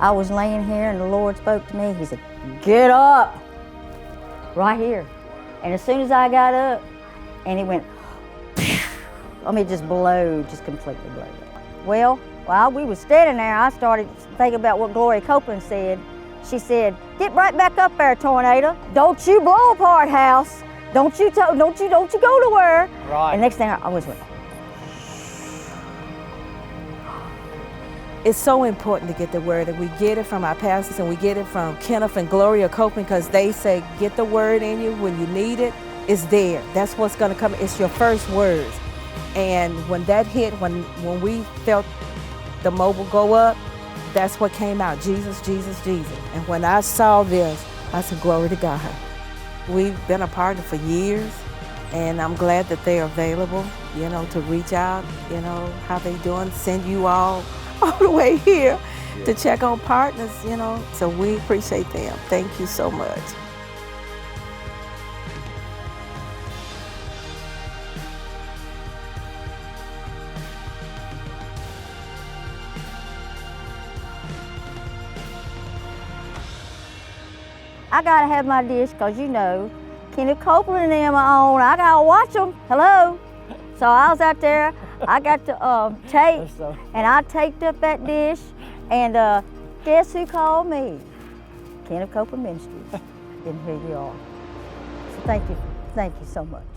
I was laying here and the Lord spoke to me. He said, get up, right here. And as soon as I got up, and he went, I mean, just completely blowed. Well, while we were standing there, I started thinking about what Gloria Copeland said. She said, get right back up there, tornado. Don't you blow apart, house. Don't you go nowhere. Right. And next thing I was went. It's so important to get the word, and we get it from our pastors, and we get it from Kenneth and Gloria Copeland, because they say, get the word in you when you need it. It's there. That's what's going to come. It's your first words. And when that hit, when we felt the mobile go up, that's what came out, Jesus, Jesus, Jesus. And when I saw this, I said, glory to God. We've been a partner for years, and I'm glad that they're available, to reach out, how they doing, send you all the way here to check on partners, So we appreciate them. Thank you so much. I gotta have my dish, because Kenneth Copeland and them are on. I gotta watch them. Hello. So I was out there. I got the tape, and I taped up that dish. And guess who called me? Kenneth Copeland Ministries. And here you are. So thank you so much.